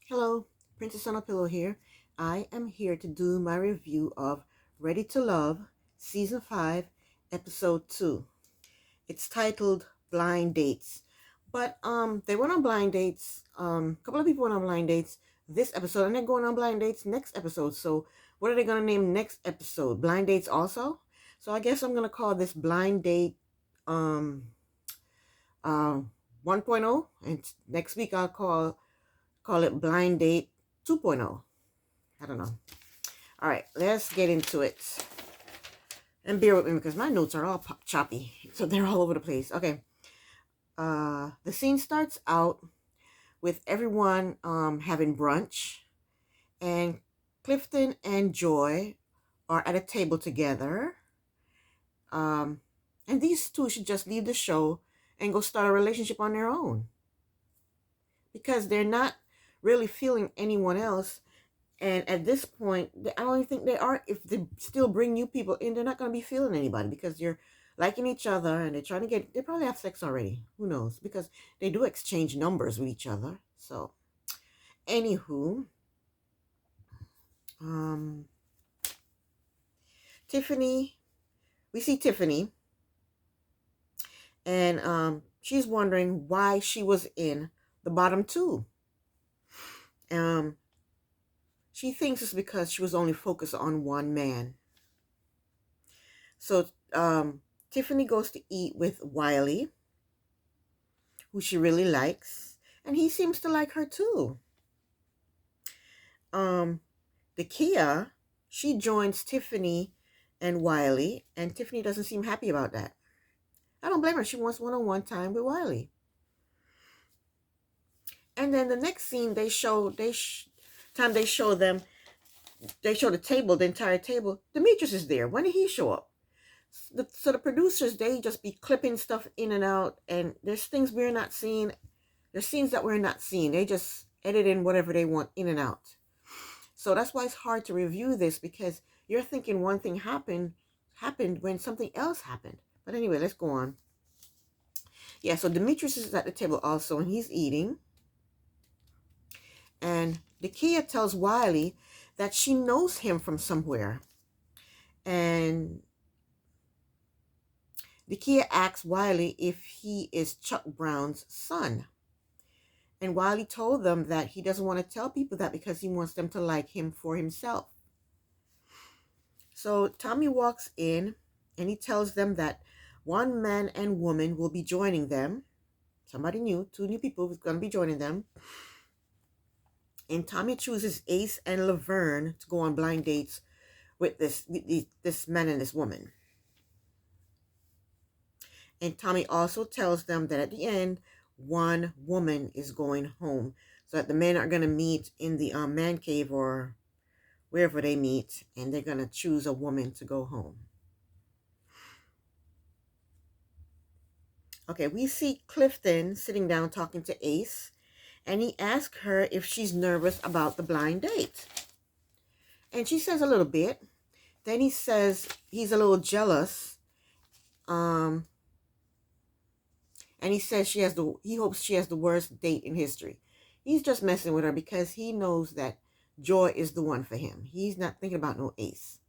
Hello, Princess on a Pillow here. I am here to do my review of Ready to Love, Season 5, Episode 2. It's titled Blind Dates. But they went on blind dates. A couple of people went on blind dates this episode, and they're going on blind dates next episode. So what are they gonna name next episode? Blind dates also? So I guess I'm gonna call this blind date um uh 1.0, and next week I'll call it blind date 2.0. I don't know. All right, let's get into it. And bear with me because my notes are all choppy. So they're all over the place. Okay. The scene starts out with everyone having brunch. And Clifton and Joy are at a table together. Um, and these two should just leave the show and go start a relationship on their own. Because they're not really feeling anyone else. And at this point, I don't even think they are. If they still bring new people in, they're not going to be feeling anybody because you're liking each other and they're trying to they probably have sex already. Who knows? Because they do exchange numbers with each other. So, anywho, um, Tiffany, we see Tiffany and she's wondering why she was in the bottom two. Um, she thinks it's because she was only focused on one man. So, Tiffany goes to eat with Wiley, who she really likes, and he seems to like her too. The Kia, she joins Tiffany and Wiley, and Tiffany doesn't seem happy about that. I don't blame her. She wants one-on-one time with Wiley. And then the next scene, they show the table, the entire table. Demetrius is there. When did he show up? So the producers, they just be clipping stuff in and out, and there's things we're not seeing. There's scenes that we're not seeing. They just edit in whatever they want in and out. So that's why it's hard to review this, because you're thinking one thing happened when something else happened. But anyway, let's go on. Yeah, so Demetrius is at the table also, and he's eating. And Nakia tells Wiley that she knows him from somewhere. And Nakia asks Wiley if he is Chuck Brown's son. And Wiley told them that he doesn't want to tell people that because he wants them to like him for himself. So Tommy walks in and he tells them that one man and woman will be joining them. Somebody new, two new people is going to be joining them. And Tommy chooses Ace and Laverne to go on blind dates with this man and this woman. And Tommy also tells them that at the end, one woman is going home. So that the men are going to meet in the man cave or wherever they meet, and they're going to choose a woman to go home. Okay, we see Clifton sitting down talking to Ace, and he asks her if she's nervous about the blind date. And she says a little bit. Then he says he's a little jealous. And he says he hopes she has the worst date in history. He's just messing with her because he knows that Joy is the one for him. He's not thinking about no Ace.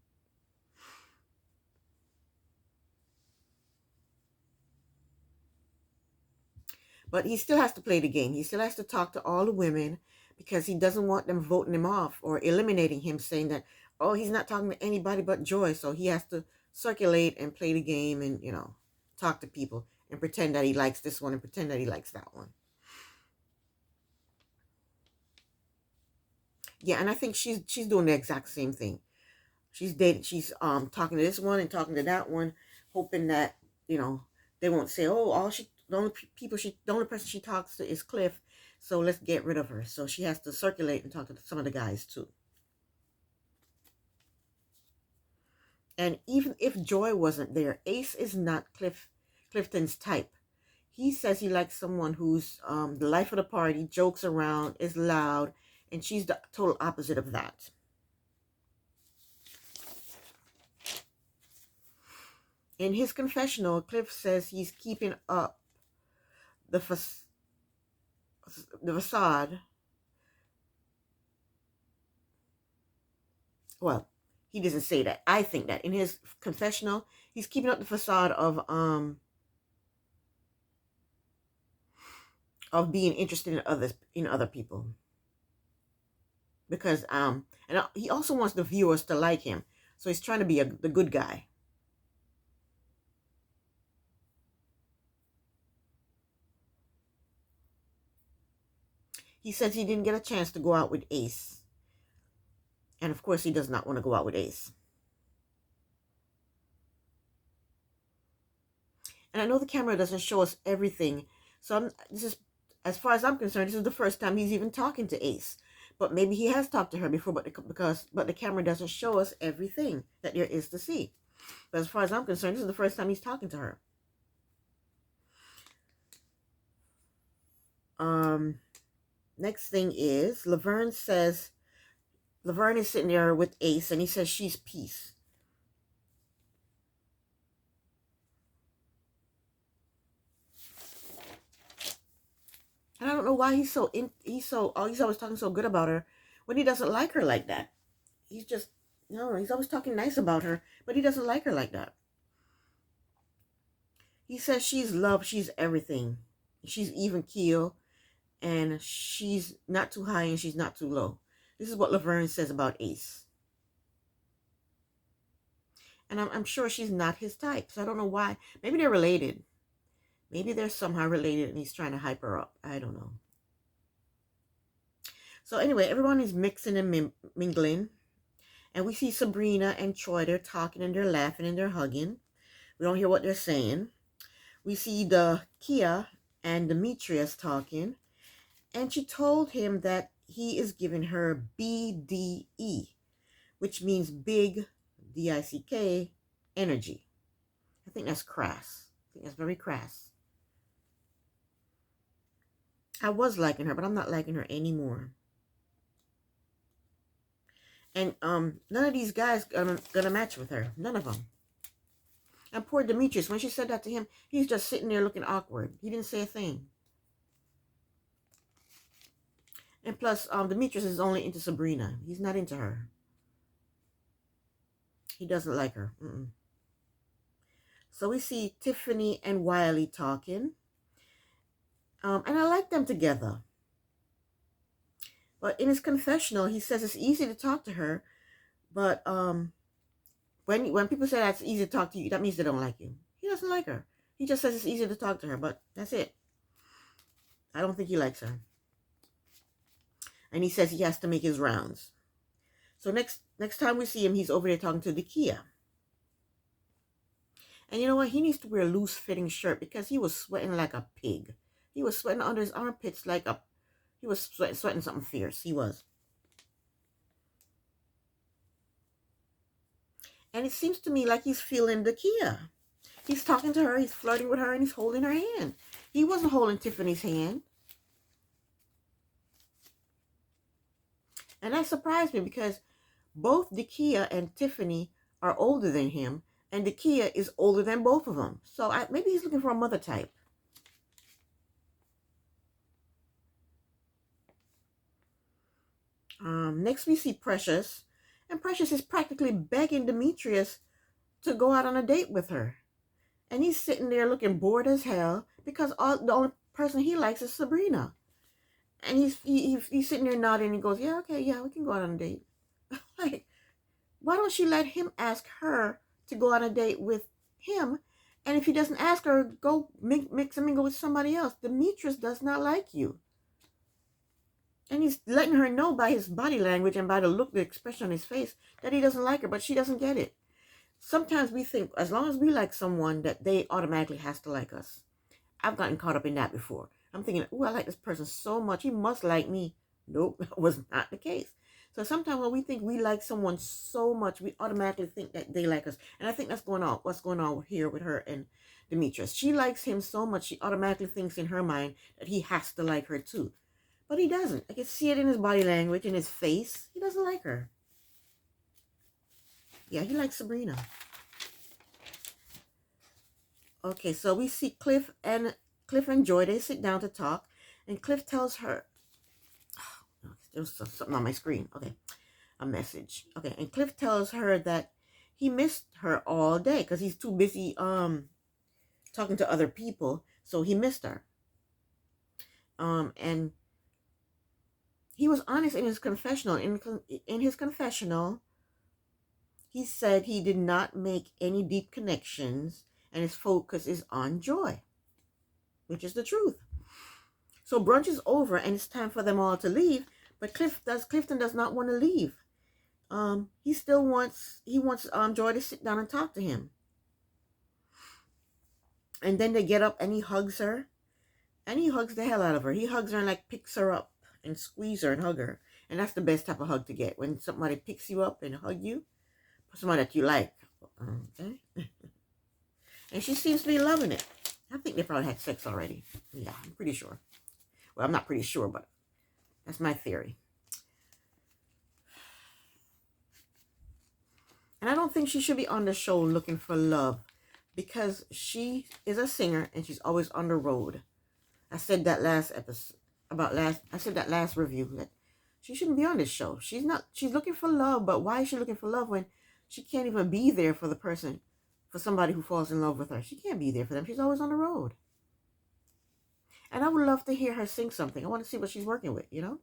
But he still has to play the game. He still has to talk to all the women because he doesn't want them voting him off or eliminating him, saying that, oh, he's not talking to anybody but Joy. So he has to circulate and play the game and, talk to people and pretend that he likes this one and pretend that he likes that one. Yeah, and I think she's doing the exact same thing. She's talking to this one and talking to that one, hoping that, they won't say, oh, the only person she talks to is Cliff, so let's get rid of her. So she has to circulate and talk to some of the guys too. And even if Joy wasn't there, Ace is not Clifton's type. He says he likes someone who's the life of the party, jokes around, is loud, and she's the total opposite of that. In his confessional, Cliff says he's keeping up the facade Well, he doesn't say that. I think that in his confessional, he's keeping up the facade of being interested in other people, because and he also wants the viewers to like him, so he's trying to be the good guy. He says he didn't get a chance to go out with Ace, and of course he does not want to go out with Ace. And I know the camera doesn't show us everything, so this is, as far as I'm concerned, this is the first time he's even talking to Ace. But maybe he has talked to her before, but the camera doesn't show us everything that there is to see. But as far as I'm concerned, this is the first time he's talking to her. Next thing is Laverne is sitting there with Ace, and he says she's peace. And I don't know why he's always talking so good about her when he doesn't like her like that. He's just, no, he's always talking nice about her, but he doesn't like her like that. He says she's love, she's everything. She's even keel, and she's not too high and she's not too low. This is what Laverne says about Ace. And I'm sure she's not his type, so I don't know why. Maybe they're related. Maybe they're somehow related and he's trying to hype her up. I don't know. So anyway, everyone is mixing and mingling. And we see Sabrina and Troy, they're talking and they're laughing and they're hugging. We don't hear what they're saying. We see the Kia and Demetrius talking. And she told him that he is giving her BDE, which means big, D-I-C-K, energy. I think that's crass. I think that's very crass. I was liking her, but I'm not liking her anymore. And none of these guys gonna match with her. None of them. And poor Demetrius, when she said that to him, he's just sitting there looking awkward. He didn't say a thing. And plus, Demetrius is only into Sabrina. He's not into her. He doesn't like her. So we see Tiffany and Wiley talking. And I like them together. But in his confessional, he says it's easy to talk to her. But when people say that's easy to talk to you, that means they don't like you. He doesn't like her. He just says it's easy to talk to her, but that's it. I don't think he likes her. And he says he has to make his rounds. So next time we see him, he's over there talking to the Kia. And you know what? He needs to wear a loose-fitting shirt because he was sweating like a pig. He was sweating under his armpits like he was sweating something fierce. He was. And it seems to me like he's feeling the Kia. He's talking to her, he's flirting with her, and he's holding her hand. He wasn't holding Tiffany's hand. And that surprised me because both the Kia and Tiffany are older than him, and the Kia is older than both of them. So maybe he's looking for a mother type. Next we see Precious. And Precious is practically begging Demetrius to go out on a date with her. And he's sitting there looking bored as hell because the only person he likes is Sabrina. And he's sitting there nodding and he goes, yeah, okay, yeah, we can go out on a date. Like, why don't you let him ask her to go on a date with him? And if he doesn't ask her, go mix and mingle with somebody else. Demetrius does not like you. And he's letting her know by his body language and by the look, the expression on his face, that he doesn't like her, but she doesn't get it. Sometimes we think, as long as we like someone, that they automatically has to like us. I've gotten caught up in that before. I'm thinking, oh, I like this person so much, he must like me. Nope, that was not the case. So sometimes when we think we like someone so much, we automatically think that they like us. And I think that's what's going on here with her and Demetrius. She likes him so much, she automatically thinks in her mind that he has to like her too. But he doesn't. I can see it in his body language, in his face. He doesn't like her. Yeah, he likes Sabrina. Okay, so we see Cliff and Joy. They sit down to talk. And Cliff tells her... Oh, there's something on my screen. Okay. a message. Okay, and Cliff tells her that he missed her all day because he's too busy talking to other people, so he missed her. And he was honest in his confessional. In his confessional, he said he did not make any deep connections and his focus is on joy, which is the truth. So brunch is over and it's time for them all to leave, but Clifton does not want to leave. He wants Joy to sit down and talk to him. And then they get up and he hugs her. And he hugs the hell out of her. He hugs her and like picks her up and squeeze her and hug her. And that's the best type of hug to get. When somebody picks you up and hug you, somebody that you like. Okay? And she seems to be loving it. I think they probably had sex already. Yeah, I'm pretty sure. Well, I'm not pretty sure, but that's my theory. And I don't think she should be on the show looking for love because she is a singer and she's always on the road. I said that last episode I said that last review that she shouldn't be on this show. She's looking for love, but why is she looking for love when she can't even be there for the person, for somebody who falls in love with her? She can't be there for them. She's always on the road. And I would love to hear her sing something. I want to see what she's working with, you know?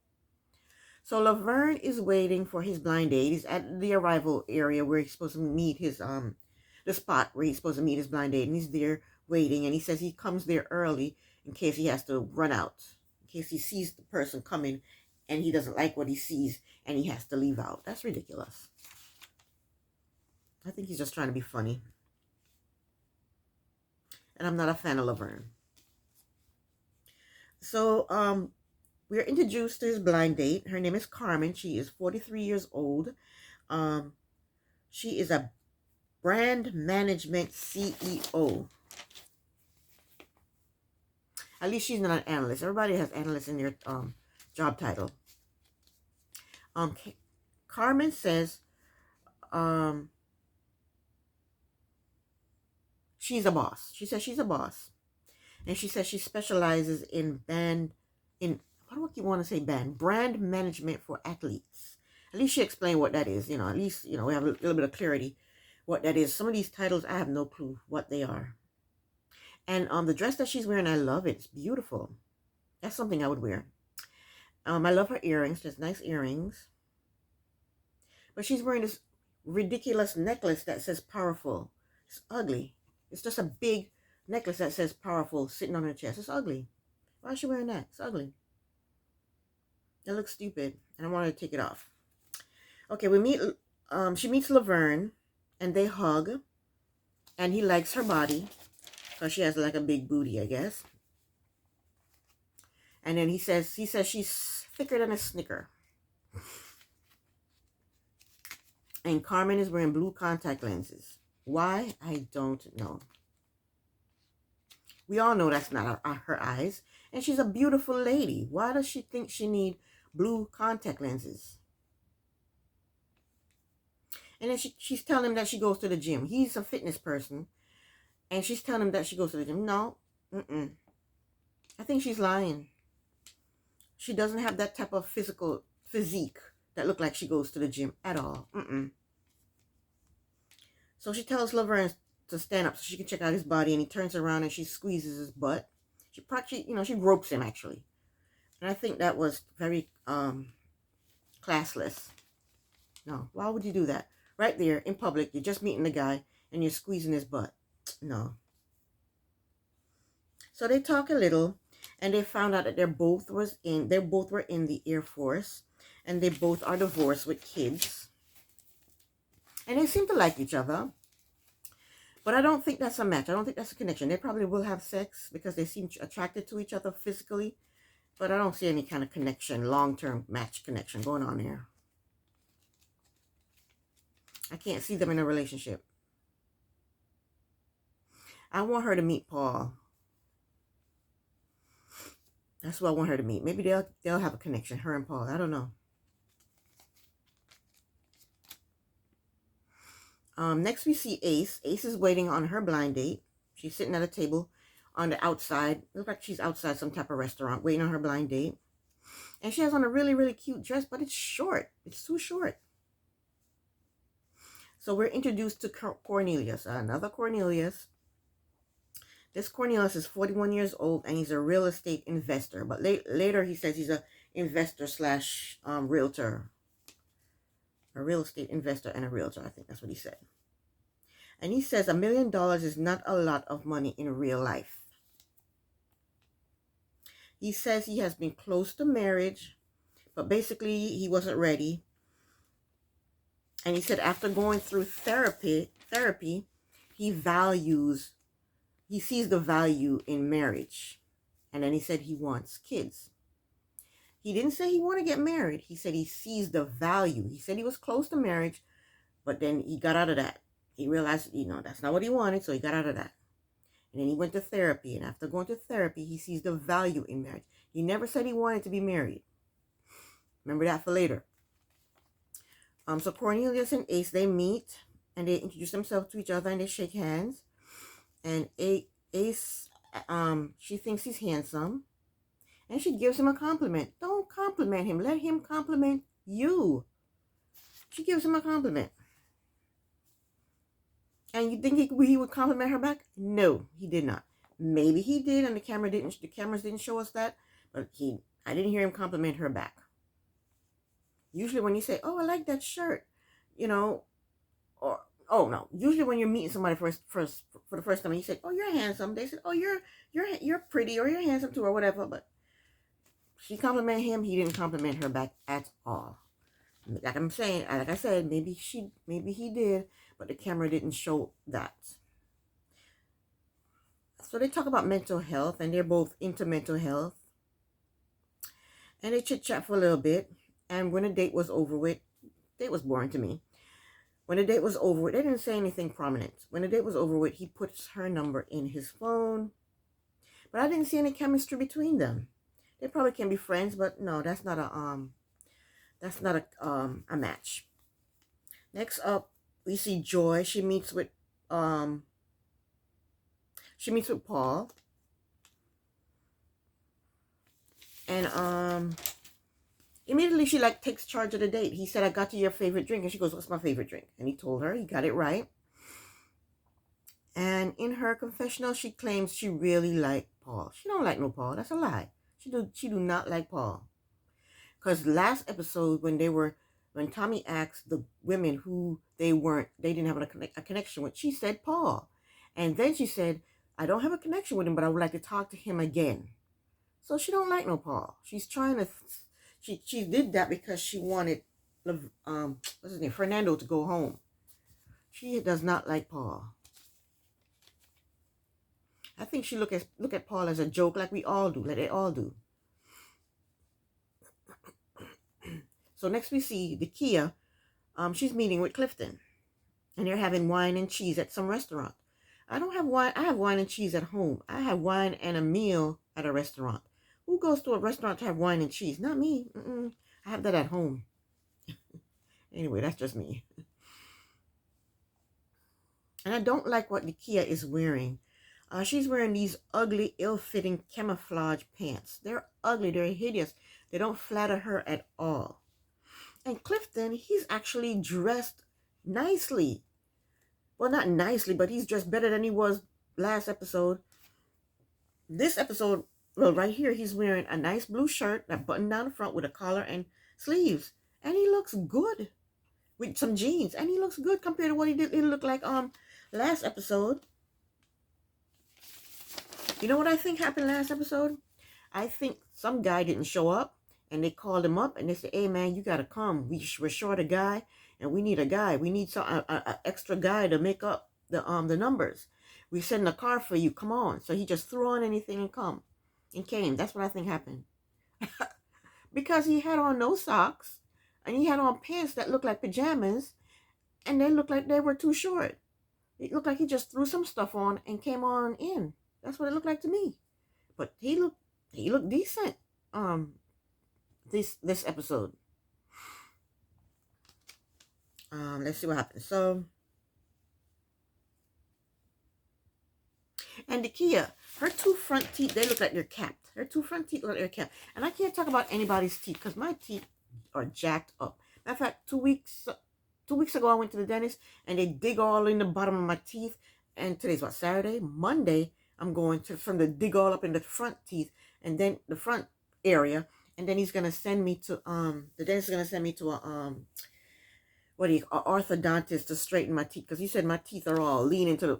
So Laverne is waiting for his blind date. He's at the arrival area where he's supposed to meet his, the spot where he's supposed to meet his blind date. And he's there waiting. And he says he comes there early in case he has to run out. In case he sees the person coming and he doesn't like what he sees and he has to leave out. That's ridiculous. I think he's just trying to be funny. And I'm not a fan of Laverne. So, we're introduced to his blind date. Her name is Carmen. She is 43 years old. She is a brand management CEO. At least she's not an analyst. Everybody has analysts in their job title. Carmen says she's a boss. She says she's a boss. And she says she specializes in brand management for athletes. At least she explained what that is. You know, at least, you know, we have a little bit of clarity what that is. Some of these titles, I have no clue what they are. And the dress that she's wearing, I love it. It's beautiful. That's something I would wear. I love her earrings. There's nice earrings. But she's wearing this ridiculous necklace that says powerful. It's ugly. It's just a big necklace that says powerful sitting on her chest. It's ugly. Why is she wearing that? It's ugly. It looks stupid. And I want her to take it off. Okay, she meets Laverne and they hug. And he likes her body. Because she has like a big booty, I guess. And then he says she's thicker than a Snicker. And Carmen is wearing blue contact lenses. Why? I don't know. We all know that's not her eyes. And she's a beautiful lady. Why does she think she need blue contact lenses? And then she's telling him that she goes to the gym. He's a fitness person. And she's telling him that she goes to the gym. No. I think she's lying. She doesn't have that type of physique that look like she goes to the gym at all. So she tells Laverne to stand up so she can check out his body, and he turns around and she squeezes his butt. She practically, she gropes him actually. And I think that was very classless. No, why would you do that? Right there in public, you're just meeting the guy and you're squeezing his butt. No. So they talk a little, and they found out that they both were in the Air Force, and they both are divorced with kids. And they seem to like each other. But I don't think that's a match. I don't think that's a connection. They probably will have sex because they seem attracted to each other physically. But I don't see any kind of connection, long-term match connection going on there. I can't see them in a relationship. I want her to meet Paul. That's who I want her to meet. Maybe they'll have a connection, her and Paul. I don't know. Next we see Ace. Ace is waiting on her blind date. She's sitting at a table on the outside. Looks like she's outside some type of restaurant waiting on her blind date. And she has on a really, really cute dress, but it's short. It's too short. So we're introduced to Cornelius, another Cornelius. This Cornelius is 41 years old, and he's a real estate investor. But later he says he's a investor slash realtor. A real estate investor and a realtor. I think that's what he said. And he says $1 million is not a lot of money in real life. He says he has been close to marriage, but basically he wasn't ready. And he said after going through therapy, he sees the value in marriage. And then he said he wants kids. He didn't say he want to get married. He said he sees the value. He said he was close to marriage, but then he got out of that. He realized, that's not what he wanted, so he got out of that. And then he went to therapy, and after going to therapy, he sees the value in marriage. He never said he wanted to be married. Remember that for later. So Cornelius and Ace, they meet, and they introduce themselves to each other, and they shake hands. And Ace, she thinks he's handsome, and she gives him a compliment. Don't compliment him. Let him compliment you. She gives him a compliment. And you think he would compliment her back? No, he did not. Maybe he did, and the cameras didn't show us that, but I didn't hear him compliment her back. Usually when you say, "Oh, I like that shirt," or oh no. Usually when you're meeting somebody for the first time, and you say, "Oh, you're handsome," they say, "Oh, you're pretty," or "You're handsome too," or whatever. But she complimented him. He didn't compliment her back at all. Like I said, maybe he did, but the camera didn't show that. So they talk about mental health, and they're both into mental health. And they chit chat for a little bit. And when the date was over with, date was boring to me. When the date was over with, they didn't say anything prominent. When the date was over with, he puts her number in his phone. But I didn't see any chemistry between them. They probably can be friends, but no, that's not a match. Next up, we see Joy. She meets with Paul. And immediately she takes charge of the date. He said, "I got you your favorite drink." And she goes, "What's my favorite drink?" And he told her. He got it right. And in her confessional, she claims she really liked Paul. She don't like no Paul. That's a lie. She do not like Paul. Because last episode, when Tommy asked the women who they didn't have a connection with, she said Paul. And then she said, "I don't have a connection with him, but I would like to talk to him again." So she don't like no Paul. She's trying to, she did that because she wanted, what's his name, Fernando, to go home. She does not like Paul. I think she look at Paul as a joke, like we all do, like they all do. So next we see the Kia. She's meeting with Clifton, and they're having wine and cheese at some restaurant. I don't have wine. I have wine and cheese at home. I have wine and a meal at a restaurant. Who goes to a restaurant to have wine and cheese? Not me. I have that at home. Anyway, that's just me. And I don't like what the Kia is wearing. She's wearing these ugly, ill-fitting camouflage pants. They're ugly. They're hideous. They don't flatter her at all. And Clifton, he's actually dressed nicely. Well, not nicely, but he's dressed better than he was last episode. This episode, well, right here, he's wearing a nice blue shirt that buttoned down the front with a collar and sleeves. And he looks good with some jeans. And he looks good compared to what he looked like last episode. You know what I think happened last episode? I think some guy didn't show up, and they called him up, and they said, "Hey, man, you got to come. We're short a guy, and we need a guy. We need some extra guy to make up the numbers. We send a car for you. Come on." So he just threw on anything and came. That's what I think happened. Because he had on no socks, and he had on pants that looked like pajamas, and they looked like they were too short. It looked like he just threw some stuff on and came on in. That's what it looked like to me. But he looked decent. This episode. Let's see what happens. So, and the Kia, her two front teeth, they look like they're capped. Her two front teeth look like they're capped. And I can't talk about anybody's teeth because my teeth are jacked up. Matter of fact, two weeks 2 weeks ago, I went to the dentist and they dig all in the bottom of my teeth. And today's what, Saturday? Monday, I'm going to from the dig all up in the front teeth and then the front area. And then he's gonna send me to the dentist is gonna send me to a orthodontist to straighten my teeth because he said my teeth are all leaning to the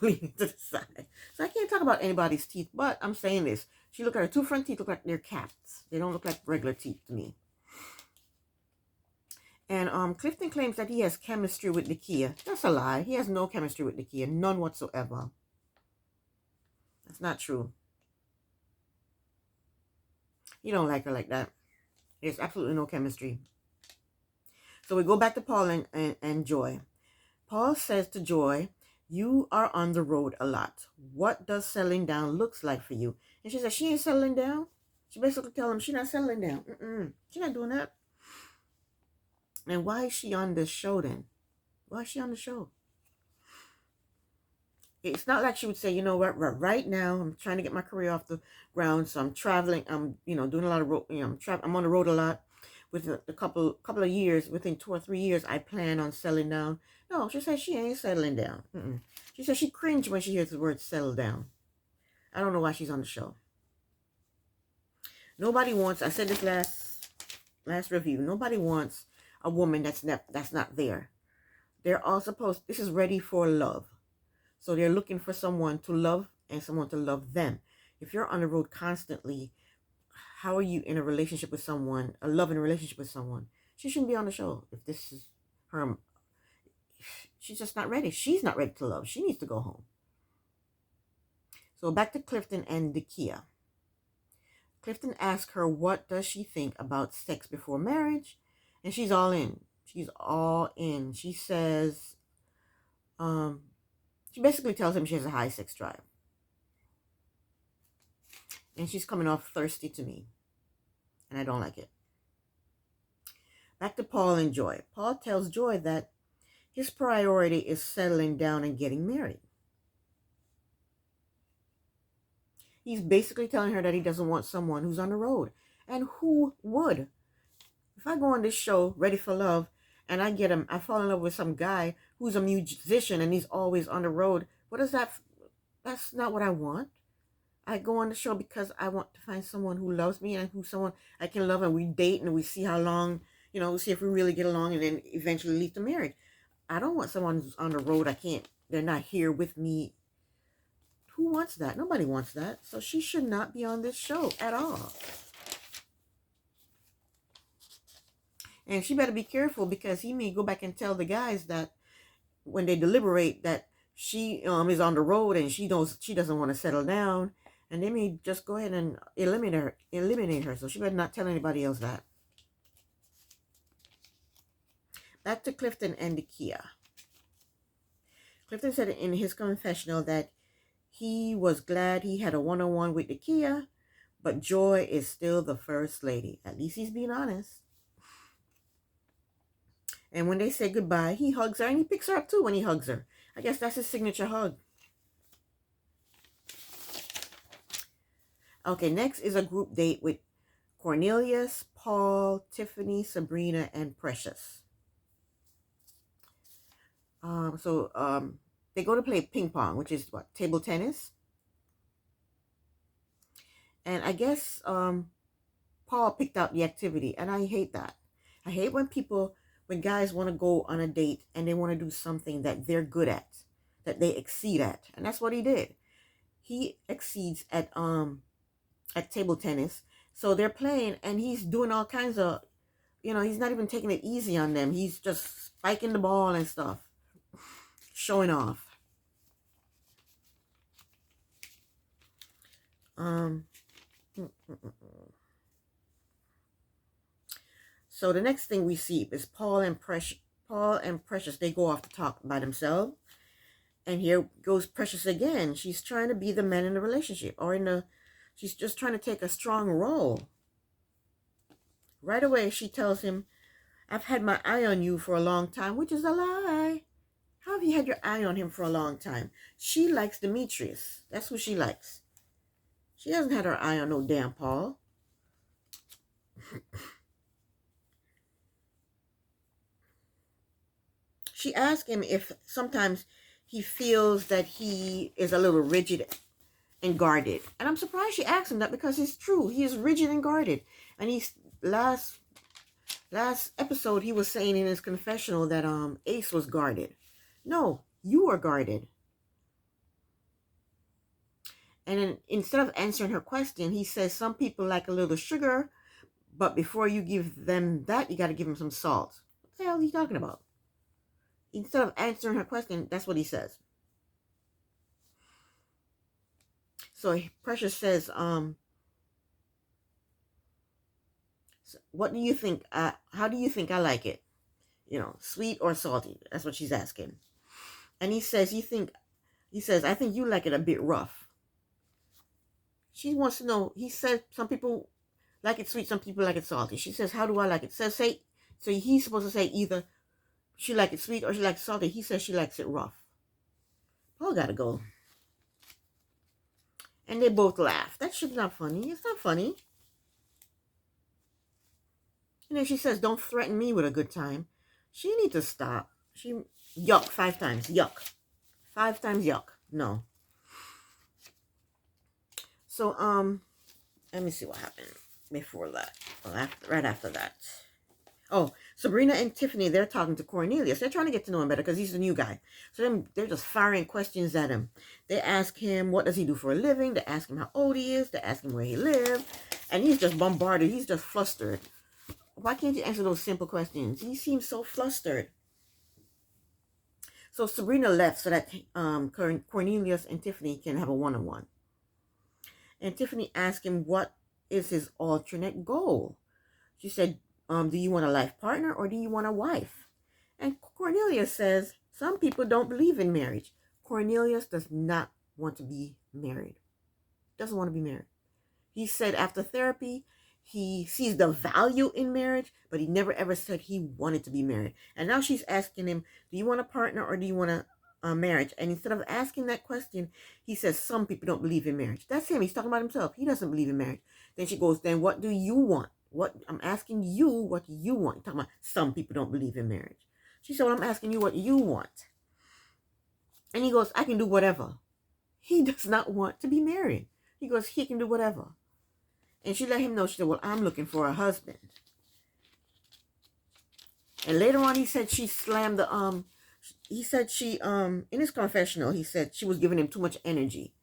leaning to the side. So I can't talk about anybody's teeth, but I'm saying this. She looked at her 2 front teeth look like they're cats. They don't look like regular teeth to me. And Clifton claims that he has chemistry with Nakia. That's a lie. He has no chemistry with Nakia, none whatsoever. That's not true. He don't like her like that. There's absolutely no chemistry. So we go back to Paul and Joy. Paul says to Joy, you are on the road a lot. What does settling down looks like for you? And she says she ain't settling down. She basically tells him she's not settling down. She's not doing that. And why is she on this show then? Why is she on the show? It's not like she would say, you know what, right now I'm trying to get my career off the ground, so I'm traveling. I'm, doing a lot of road. I'm on the road a lot. Within a couple of years, within 2 or 3 years, I plan on settling down. No, she says she ain't settling down. She says she cringes when she hears the word settle down. I don't know why she's on the show. Nobody wants, I said this last review, nobody wants a woman that's not there. They're all supposed, this is ready for love. So they're looking for someone to love and someone to love them. If you're on the road constantly, how are you in a relationship with someone, a loving relationship with someone? She shouldn't be on the show. If this is her, she's just not ready. She's not ready to love. She needs to go home. So back to Clifton and Kia. Clifton asks her what does she think about sex before marriage, and she's all in. She's all in. She says, she basically tells him she has a high sex drive. And she's coming off thirsty to me. And I don't like it. Back to Paul and Joy. Paul tells Joy that his priority is settling down and getting married. He's basically telling her that he doesn't want someone who's on the road. And who would? If I go on this show, Ready for Love, and I fall in love with some guy who's a musician and he's always on the road, what is that? That's not what I want. I go on the show because I want to find someone who loves me and who's someone I can love, and we date and we see how long, see if we really get along, and then eventually lead to marriage. I don't want someone who's on the road. They're not here with me. Who wants that? Nobody wants that. So she should not be on this show at all. And she better be careful because he may go back and tell the guys that when they deliberate that she is on the road and she doesn't want to settle down. And they may just go ahead and eliminate her. So she better not tell anybody else that. Back to Clifton and Kia. Clifton said in his confessional that he was glad he had a one-on-one with the Kia, but Joy is still the first lady. At least he's being honest. And when they say goodbye, he hugs her and he picks her up too when he hugs her. I guess that's his signature hug. Okay, next is a group date with Cornelius, Paul, Tiffany, Sabrina, and Precious. They go to play ping pong, which is what, table tennis. And I guess Paul picked out the activity, and I hate that. I hate when guys want to go on a date and they want to do something that they're good at, that they exceed at, and that's what he did. He exceeds at table tennis. So they're playing and he's doing all kinds of, he's not even taking it easy on them. He's just spiking the ball and stuff, showing off. So the next thing we see is Paul and Precious, they go off to talk by themselves. And here goes Precious again. She's trying to be the man in the relationship, she's just trying to take a strong role. Right away, she tells him, I've had my eye on you for a long time, which is a lie. How have you had your eye on him for a long time? She likes Demetrius. That's who she likes. She hasn't had her eye on no damn Paul. she asked him if sometimes he feels that he is a little rigid and guarded. And I'm surprised she asked him that, because it's true. He is rigid and guarded. And he's last episode he was saying in his confessional that Ace was guarded. No, you are guarded. And then instead of answering her question, he says some people like a little sugar, but before you give them that, you got to give them some salt. What the hell are you talking about? Instead of answering her question, that's what he says. So Precious says, what do you think? How do you think I like it? You know, sweet or salty? That's what she's asking. And he says, I think you like it a bit rough. She wants to know, he said some people like it sweet, some people like it salty. She says, how do I like it? So he's supposed to say either she like it sweet or she likes it salty. He says she likes it rough. Paul gotta go. And they both laugh. That shit's not funny. It's not funny. And then she says, don't threaten me with a good time. She needs to stop. Yuck 5 times. Yuck. 5 times yuck. No. So, let me see what happened before that. Well, right after that. Oh, Sabrina and Tiffany, they're talking to Cornelius. They're trying to get to know him better because he's the new guy. So they're just firing questions at him. They ask him, what does he do for a living? They ask him how old he is. They ask him where he lives. And he's just bombarded. He's just flustered. Why can't you answer those simple questions? He seems so flustered. So Sabrina left so that Cornelius and Tiffany can have a one-on-one. And Tiffany asked him what is his alternate goal. She said, do you want a life partner or do you want a wife? And Cornelius says, some people don't believe in marriage. Cornelius does not want to be married. Doesn't want to be married. He said after therapy, he sees the value in marriage, but he never ever said he wanted to be married. And now she's asking him, do you want a partner or do you want a marriage? And instead of asking that question, he says, some people don't believe in marriage. That's him. He's talking about himself. He doesn't believe in marriage. Then she goes, then what do you want? I'm asking you, what do you want? You're talking about some people don't believe in marriage. She said, well, I'm asking you what you want. And he goes, I can do whatever. He does not want to be married. He goes, he can do whatever. And she let him know, she said, well, I'm looking for a husband. And later on, he said she slammed the, in his confessional, he said she was giving him too much energy.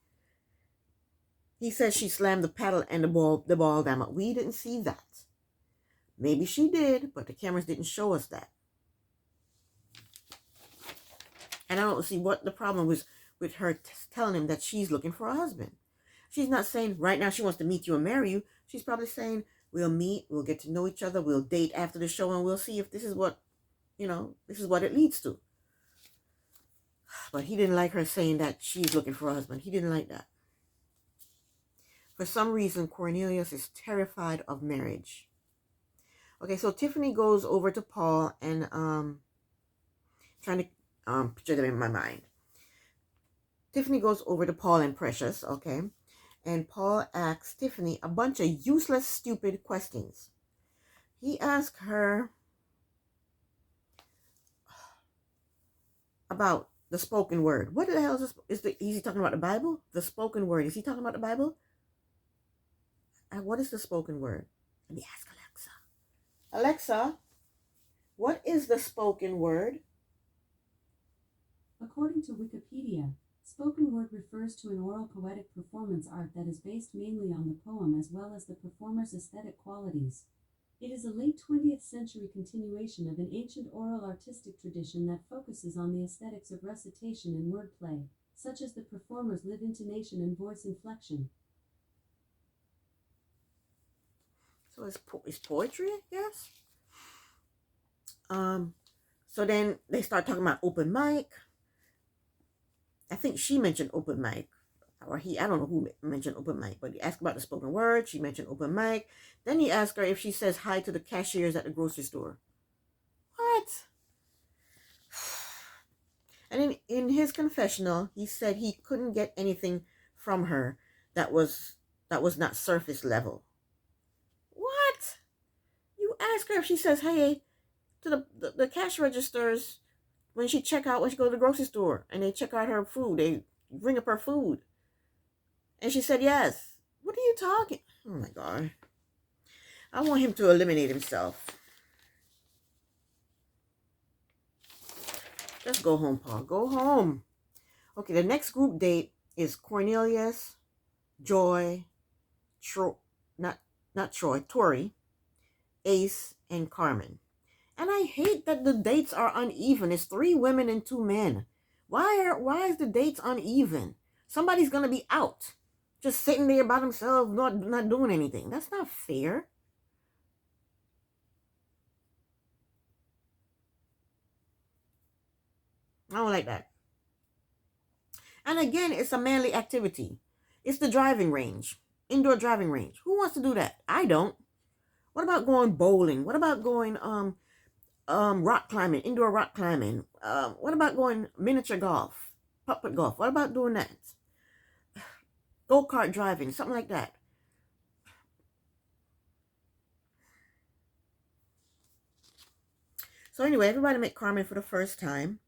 He said she slammed the paddle and the ball down, but we didn't see that. Maybe she did, but the cameras didn't show us that. And I don't see what the problem was with her telling him that she's looking for a husband. She's not saying right now she wants to meet you and marry you. She's probably saying, we'll meet, we'll get to know each other, we'll date after the show, and we'll see if this is what, this is what it leads to. But he didn't like her saying that she's looking for a husband. He didn't like that. For some reason, Cornelius is terrified of marriage. Okay, so Tiffany goes over to Paul and trying to picture them in my mind. Tiffany goes over to Paul and Precious, okay? And Paul asks Tiffany a bunch of useless, stupid questions. He asks her about the spoken word. What the hell is this? Is he talking about the Bible? The spoken word. Is he talking about the Bible? What is the spoken word? Let me ask Alexa. Alexa, what is the spoken word? According to Wikipedia, spoken word refers to an oral poetic performance art that is based mainly on the poem as well as the performer's aesthetic qualities. It is a late 20th century continuation of an ancient oral artistic tradition that focuses on the aesthetics of recitation and wordplay, such as the performer's lip intonation and voice inflection. So it's poetry, I guess. So then they start talking about open mic. I think she mentioned open mic, or I don't know who mentioned open mic, but he asked about the spoken word. She mentioned open mic. Then he asked her if she says hi to the cashiers at the grocery store. What? And then in his confessional, he said he couldn't get anything from her that was not surface level. You ask her if she says hey to the cash registers When she check out, when she go to the grocery store and they check out her food, they bring up her food. And she said yes. What are you talking? Oh my God. I want him to eliminate himself. Just go home, Paul. Go home. Okay, the next group date is Cornelius, Joy, not Troy, Tori, Ace, and Carmen. And I hate that the dates are uneven. It's 3 women and 2 men. Why is the dates uneven? Somebody's gonna be out, just sitting there by themselves, not doing anything. That's not fair. I don't like that. And again, it's a manly activity. It's the driving range, indoor driving range. Who wants to do that? I don't. What about going bowling? What about going rock climbing, indoor rock climbing? What about going miniature golf, putt-putt golf? What about doing that? Go-kart driving, something like that. So anyway, everybody met Carmen for the first time.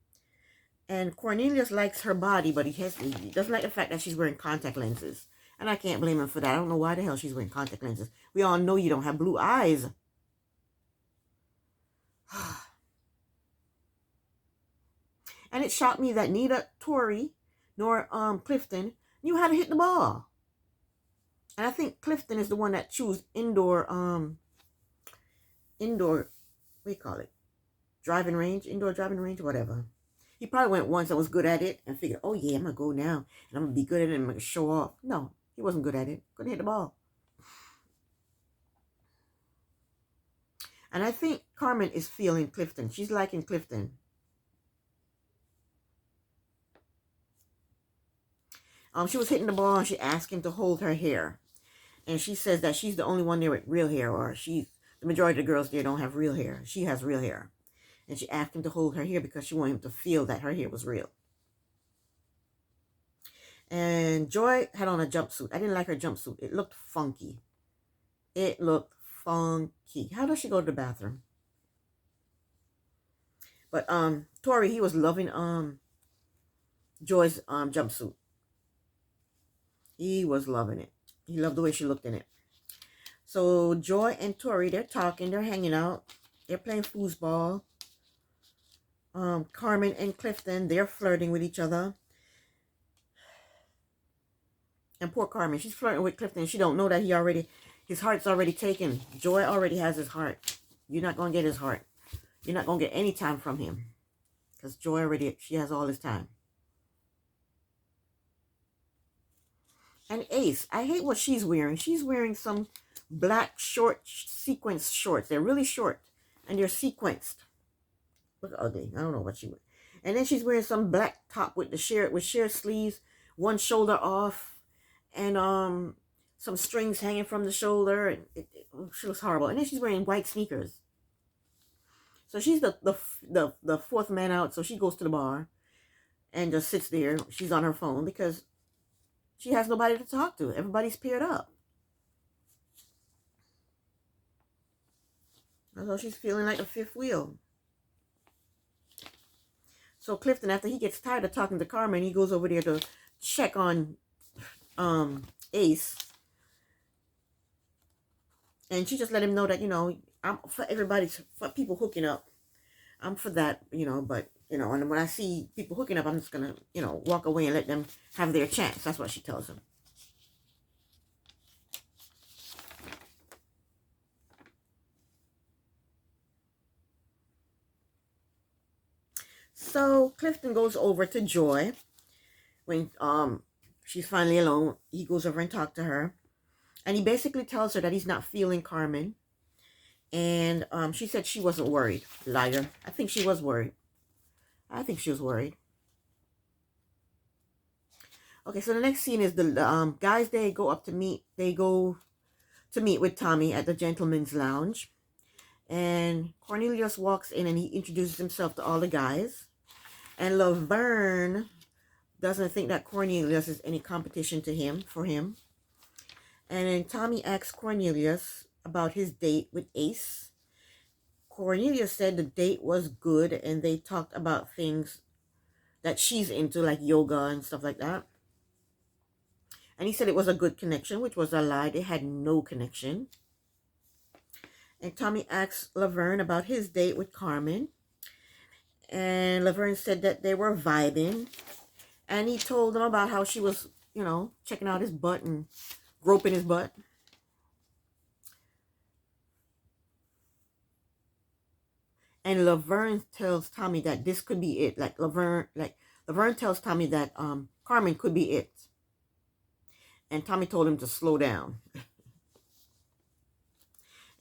And Cornelius likes her body, but he doesn't like the fact that she's wearing contact lenses. And I can't blame him for that. I don't know why the hell she's wearing contact lenses. We all know you don't have blue eyes. And it shocked me that neither Tori nor Clifton knew how to hit the ball. And I think Clifton is the one that chose indoor, what do you call it? Driving range, indoor driving range, whatever. He probably went once and was good at it and figured, oh yeah, I'm going to go now and I'm going to be good at it and I'm going to show off. No, he wasn't good at it. Couldn't hit the ball. And I think Carmen is feeling Clifton. She's liking Clifton. She was hitting the ball and she asked him to hold her hair. And she says that she's the only one there with real hair, or the majority of the girls there don't have real hair. She has real hair. And she asked him to hold her hair because she wanted him to feel that her hair was real. And Joy had on a jumpsuit. I didn't like her jumpsuit. It looked funky. It looked funky. How does she go to the bathroom? But Tori, he was loving Joy's jumpsuit. He was loving it. He loved the way she looked in it. So Joy and Tori, they're talking, they're hanging out, they're playing foosball. Carmen and Clifton, they're flirting with each other. And poor Carmen, she's flirting with Clifton. She don't know that his heart's already taken. Joy already has his heart. You're not going to get his heart. You're not going to get any time from him. Because Joy she has all his time. And Ace, I hate what she's wearing. She's wearing some black short sequence shorts. They're really short. And they're sequenced. Look ugly. I don't know what she wears. And then she's wearing some black top with sheer sleeves, one shoulder off, and some strings hanging from the shoulder. And she looks horrible. And then she's wearing white sneakers. So she's the fourth man out. So she goes to the bar and just sits there. She's on her phone because she has nobody to talk to. Everybody's paired up. So she's feeling like a fifth wheel. So Clifton, after he gets tired of talking to Carmen, he goes over there to check on Ace. And she just let him know that, I'm for for people hooking up. I'm for that, but, and when I see people hooking up, I'm just going to, walk away and let them have their chance. That's what she tells him. So Clifton goes over to Joy when she's finally alone. He goes over and talks to her. And he basically tells her that he's not feeling Carmen. And she said she wasn't worried. Liar. I think she was worried. I think she was worried. Okay, so the next scene is the guys, they go to meet with Tommy at the Gentleman's Lounge. And Cornelius walks in and he introduces himself to all the guys. And Laverne doesn't think that Cornelius is any competition for him. And then Tommy asks Cornelius about his date with Ace. Cornelia said the date was good and they talked about things that she's into, like yoga and stuff like that. And he said it was a good connection, which was a lie. They had no connection. And Tommy asked Laverne about his date with Carmen. And Laverne said that they were vibing. And he told them about how she was, checking out his butt and groping his butt. And Laverne tells Tommy that this could be it. Laverne tells Tommy that Carmen could be it. And Tommy told him to slow down.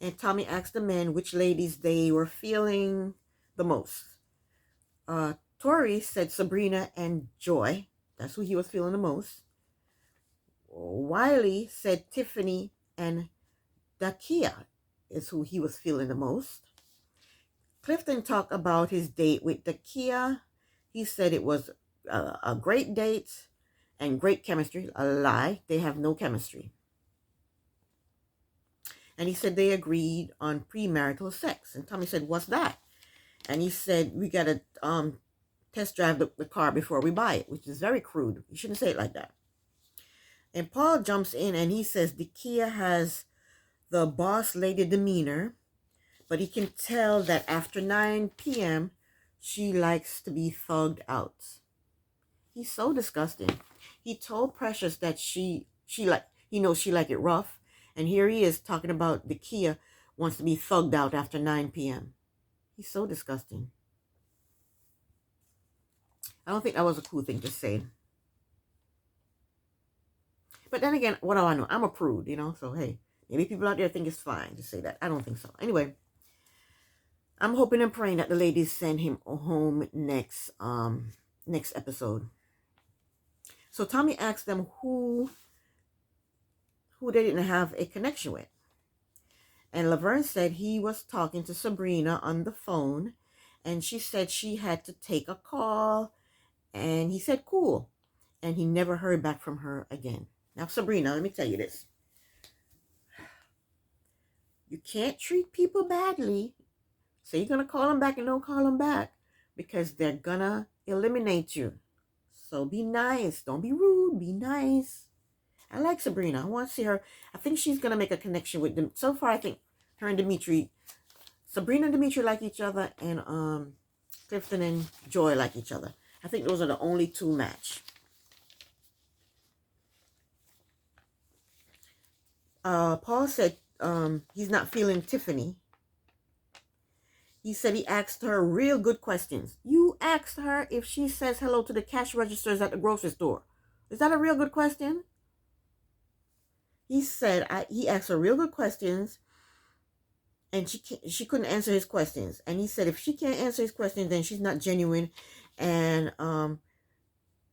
And Tommy asked the men which ladies they were feeling the most. Tori said Sabrina and Joy. That's who he was feeling the most. Wiley said Tiffany and Dakia is who he was feeling the most. Clifton talked about his date with Dakia. He said it was a great date and great chemistry. A lie. They have no chemistry. And he said they agreed on premarital sex. And Tommy said, what's that? And he said, we got to test drive the car before we buy it, which is very crude. You shouldn't say it like that. And Paul jumps in and he says the Kia has the boss lady demeanor, but he can tell that after 9 p.m., she likes to be thugged out. He's so disgusting. He told Precious that he knows she like it rough. And here he is talking about the Kia wants to be thugged out after 9 p.m. He's so disgusting. I don't think that was a cool thing to say. But then again, what do I know? I'm a prude, so hey, maybe people out there think it's fine to say that. I don't think so. Anyway, I'm hoping and praying that the ladies send him home next episode. So Tommy asked them who they didn't have a connection with. And Laverne said he was talking to Sabrina on the phone, and she said she had to take a call, and he said cool, and he never heard back from her again. Now, Sabrina, let me tell you this. You can't treat people badly. So you're going to call them back and don't call them back because they're going to eliminate you. So be nice. Don't be rude. Be nice. I like Sabrina. I want to see her. I think she's going to make a connection with them. So far, I think her and Sabrina and Dimitri like each other, and Clifton and Joy like each other. I think those are the only two match. Paul said he's not feeling Tiffany. He said he asked her real good questions. You asked her if she says hello to the cash registers at the grocery store. Is that a real good question? He said he asked her real good questions, and she couldn't answer his questions. And he said if she can't answer his questions, then she's not genuine, and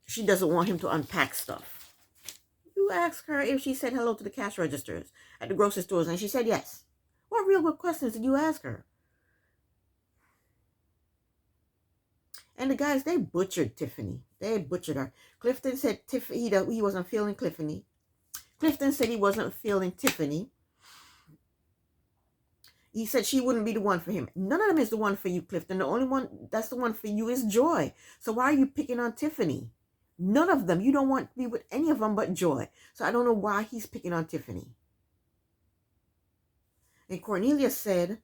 she doesn't want him to unpack stuff. You asked her if she said hello to the cash registers at the grocery stores, and she said yes. What real good questions did you ask her? And the guys, they butchered Tiffany. They butchered her. Clifton said he wasn't feeling Clifton. Clifton said he wasn't feeling Tiffany. He said she wouldn't be the one for him. None of them is the one for you, Clifton. The only one that's the one for you is Joy. So why are you picking on Tiffany? None of them. You don't want to be with any of them but Joy. So I don't know why he's picking on Tiffany. And Cornelia said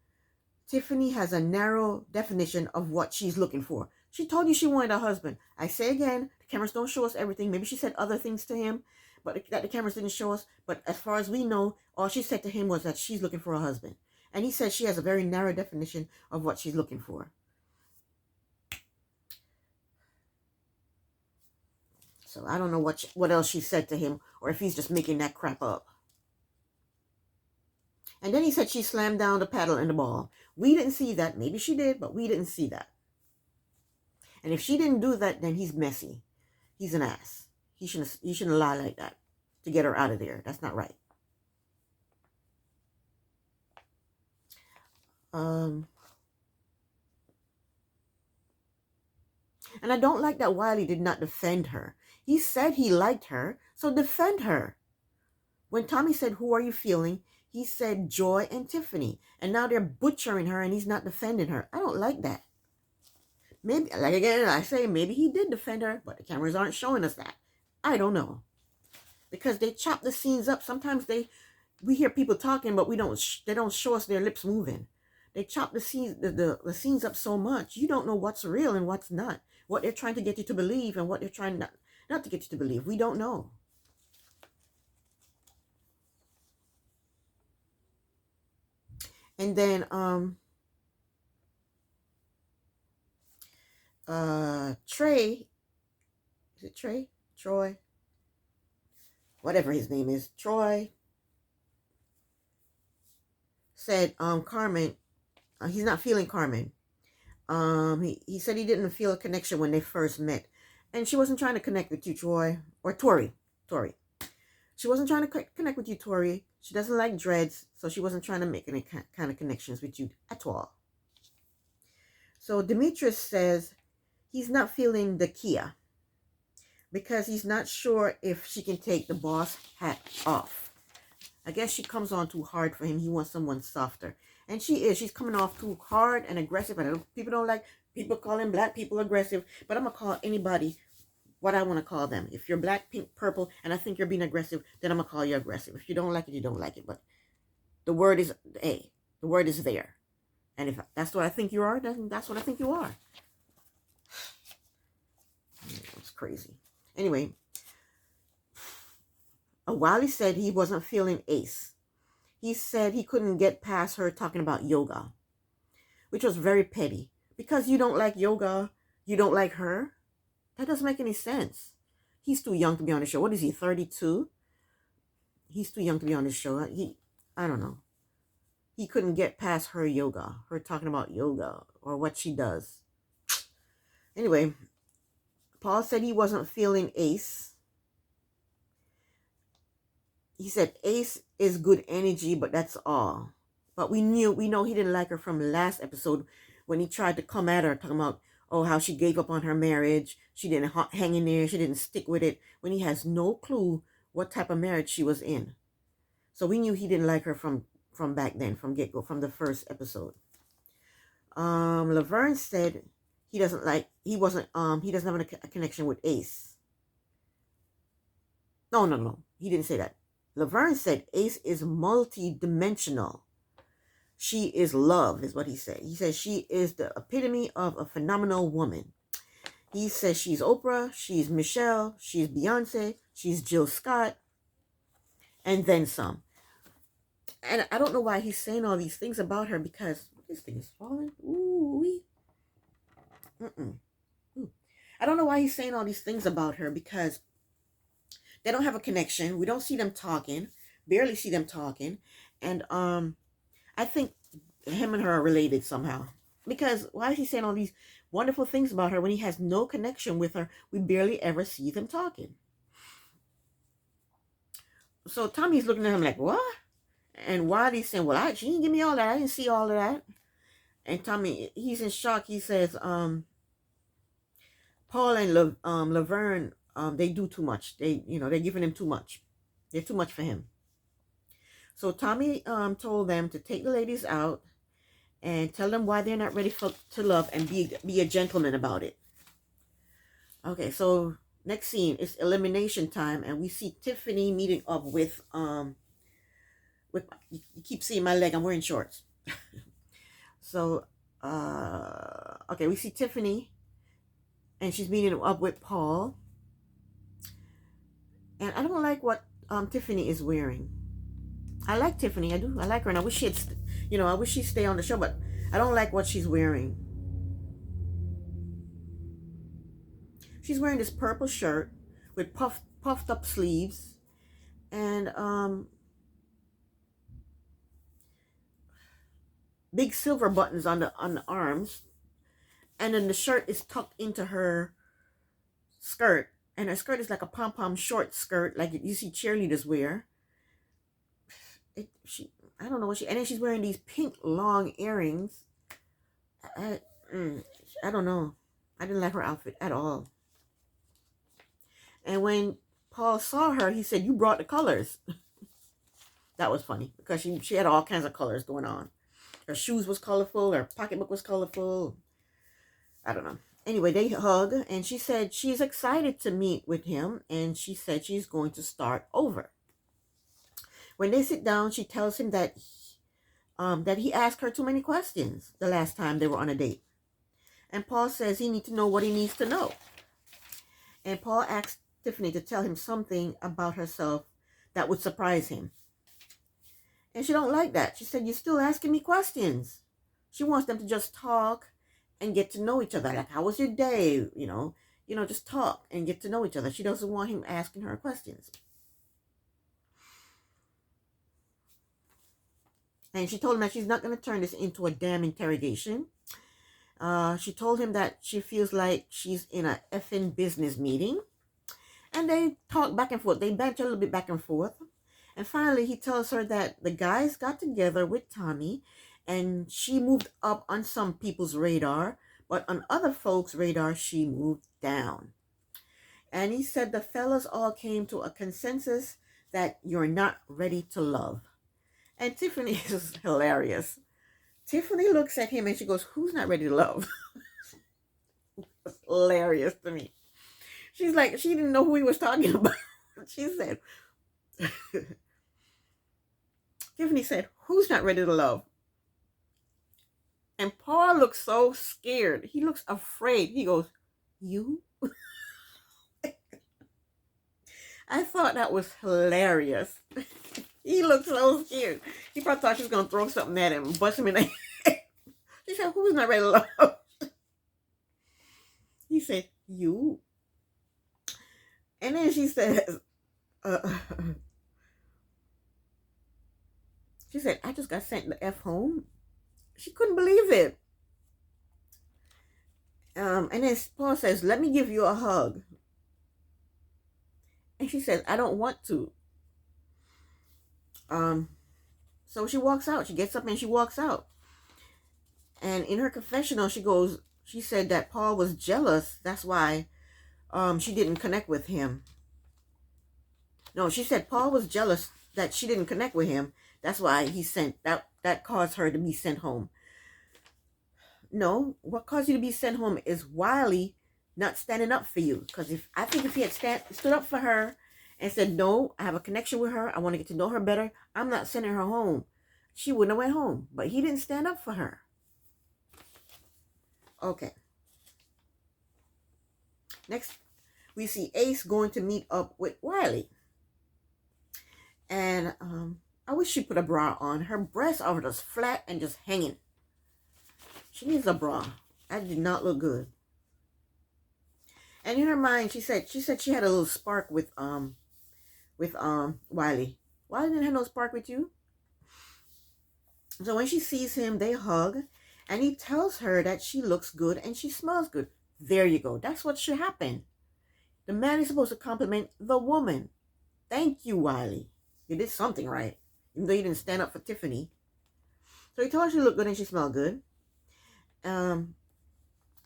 Tiffany has a narrow definition of what she's looking for. She told you she wanted a husband. I say again, the cameras don't show us everything. Maybe she said other things to him, but that the cameras didn't show us. But as far as we know, all she said to him was that she's looking for a husband. And he said she has a very narrow definition of what she's looking for. So I don't know what else she said to him, or if he's just making that crap up. And then he said she slammed down the paddle in the ball. We didn't see that. Maybe she did, but we didn't see that. And if she didn't do that, then he's messy. He's an ass. He shouldn't lie like that to get her out of there. That's not right. And I don't like that Wiley did not defend her. He said he liked her, so defend her. When Tommy said, who are you feeling? He said Joy and Tiffany. And now they're butchering her and he's not defending her. I don't like that. Maybe, like again, I say maybe he did defend her, but the cameras aren't showing us that. I don't know. Because they chop the scenes up. Sometimes we hear people talking, but they don't show us their lips moving. They chop the scenes up so much, you don't know what's real and what's not. What they're trying to get you to believe and what they're trying not to get you to believe. We don't know. And then Trey, is it Trey? Troy? Whatever his name is, Troy said Carmen, he's not feeling Carmen. He said he didn't feel a connection when they first met. And she wasn't trying to connect with you, Troy. Or Tori. She wasn't trying to connect with you, Tori. She doesn't like dreads, so she wasn't trying to make any kind of connections with you at all. So Demetrius says he's not feeling the Kia because he's not sure if she can take the boss hat off. I guess she comes on too hard for him. He wants someone softer. And she is. She's coming off too hard and aggressive. And people don't like, people calling black people aggressive. But I'm going to call anybody what I want to call them. If you're black, pink, purple, and I think you're being aggressive, then I'm going to call you aggressive. If you don't like it, you don't like it. But the word is A. The word is there. And if that's what I think you are, then that's what I think you are. It's crazy. Anyway, Wiley said he wasn't feeling Ace. He said he couldn't get past her talking about yoga, which was very petty. Because you don't like yoga, you don't like her? That doesn't make any sense. He's too young to be on the show. What is he, 32? He's too young to be on this show. I don't know. He couldn't get past her yoga, her talking about yoga or what she does. Anyway, Paul said he wasn't feeling Ace. He said Ace is good energy, but that's all. But we know he didn't like her from last episode when he tried to come at her, talking about, how she gave up on her marriage. She didn't hang in there. She didn't stick with it, when he has no clue what type of marriage she was in. So we knew he didn't like her from back then, from get-go, from the first episode. Laverne said he doesn't have a connection with Ace. No. He didn't say that. Laverne said Ace is multi-dimensional. She is love, is what he said. He says she is the epitome of a phenomenal woman. He says she's Oprah, she's Michelle, she's Beyonce, she's Jill Scott, and then some. And I don't know why he's saying all these things about her, because this thing is falling. Ooh. I don't know why he's saying all these things about her, because they don't have a connection. We don't see them talking, barely see them talking. And I think him and her are related somehow. Because why is he saying all these wonderful things about her when he has no connection with her? We barely ever see them talking. So Tommy's looking at him like, what? And Wiley's saying, well, she didn't give me all that. I didn't see all of that. And Tommy, he's in shock. He says, Paul and Laverne, they do too much. They're giving him too much. They're too much for him. So Tommy told them to take the ladies out and tell them why they're not ready to love, and be a gentleman about it. Okay, so next scene is elimination time, and we see Tiffany meeting up with you keep seeing my leg, I'm wearing shorts. So okay, we see Tiffany, and she's meeting up with Paul, and I don't like what Tiffany is wearing. I like Tiffany, I do. I like her, and I wish she'd stay on the show, but I don't like what she's wearing. She's wearing this purple shirt with puffed up sleeves, and big silver buttons on the arms, and then the shirt is tucked into her skirt, and her skirt is like a pom-pom short skirt, like you see cheerleaders wear. I don't know what and then she's wearing these pink long earrings. I don't know. I didn't like her outfit at all. And when Paul saw her, he said, "You brought the colors." That was funny because she had all kinds of colors going on. Her shoes was colorful. Her pocketbook was colorful. I don't know. Anyway, they hug, and she said she's excited to meet with him, and she said she's going to start over. When they sit down, she tells him that he asked her too many questions the last time they were on a date. And Paul says he needs to know what he needs to know. And Paul asks Tiffany to tell him something about herself that would surprise him. And she don't like that. She said, "You're still asking me questions." She wants them to just talk and get to know each other. Like, how was your day? Just talk and get to know each other. She doesn't want him asking her questions. And she told him that she's not going to turn this into a damn interrogation. She told him that she feels like she's in a effing business meeting. And they talk back and forth. They banter a little bit back and forth. And finally, he tells her that the guys got together with Tommy, and she moved up on some people's radar, but on other folks' radar, she moved down. And he said the fellas all came to a consensus that you're not ready to love. And Tiffany is hilarious. Tiffany looks at him and she goes, "Who's not ready to love?" It's hilarious to me. She's like, she didn't know who he was talking about. She said, Tiffany said, "Who's not ready to love?" And Paul looks so scared. He looks afraid. He goes, "You?" I thought that was hilarious. He looked so scared. He probably thought she was going to throw something at him and bust him in the head. She said, "Who's not ready to love?" He said, "You." And then she says, she said, "I just got sent the F home." She couldn't believe it. And then Paul says, "Let me give you a hug." And she says, "I don't want to." So she walks out. She gets up and she walks out. And in her confessional, she said that Paul was jealous. That's why she didn't connect with him. No, she said Paul was jealous that she didn't connect with him. That's why that caused her to be sent home. No, what caused you to be sent home is Wiley not standing up for you. Because if he had stood up for her and said, "No, I have a connection with her. I want to get to know her better. I'm not sending her home," she wouldn't have went home. But he didn't stand up for her. Okay. Next, we see Ace going to meet up with Wiley. And I wish she put a bra on. Her breasts are just flat and just hanging. She needs a bra. That did not look good. And in her mind, she said she had a little spark with Wiley. Wiley didn't have no spark with you. So when she sees him, they hug, and he tells her that she looks good and she smells good. There you go. That's what should happen. The man is supposed to compliment the woman. Thank you, Wiley. You did something right, even though you didn't stand up for Tiffany. So he told her she looked good and she smelled good. And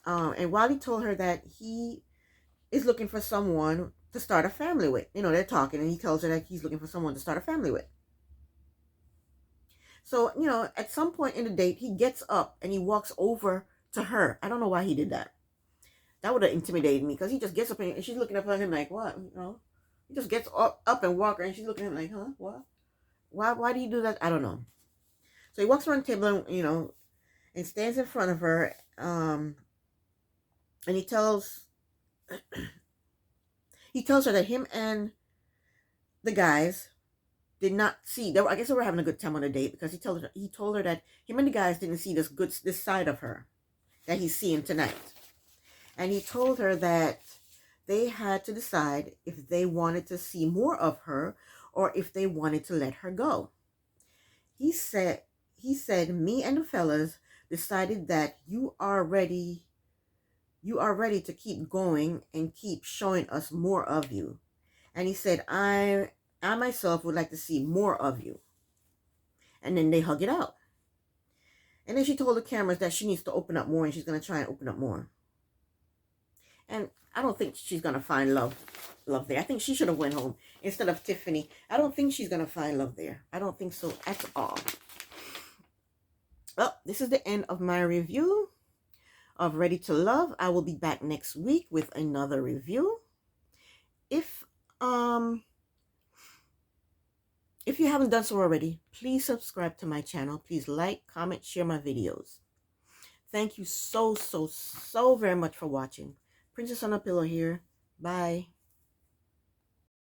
Wiley told her that he is looking for someone to start a family with. They're talking, and he tells her that he's looking for someone to start a family with. So, at some point in the date, he gets up and he walks over to her. I don't know why he did that. That would have intimidated me, because he just gets up and she's looking up at him like, what? He just gets up and walks her, and she's looking at him like, huh? What? Why do you do that? I don't know. So he walks around the table, and stands in front of her, and he tells her that him and the guys did not see. I guess they were having a good time on a date, because he told her that him and the guys didn't see this side of her that he's seeing tonight. And he told her that they had to decide if they wanted to see more of her or if they wanted to let her go. He said, "Me and the fellas decided that you are ready to keep going and keep showing us more of you." And he said, I myself would like to see more of you." And then they hug it out. And then she told the cameras that she needs to open up more, and she's going to try and open up more. And I don't think she's gonna find love there. I think she should have went home instead of Tiffany. I don't think she's gonna find love there. I don't think so at all. Well, this is the end of my review of Ready to Love. I will be back next week with another review. If you haven't done so already, please subscribe to my channel. Please like, comment, share my videos. Thank you so very much for watching. Princess on a Pillow here. Bye.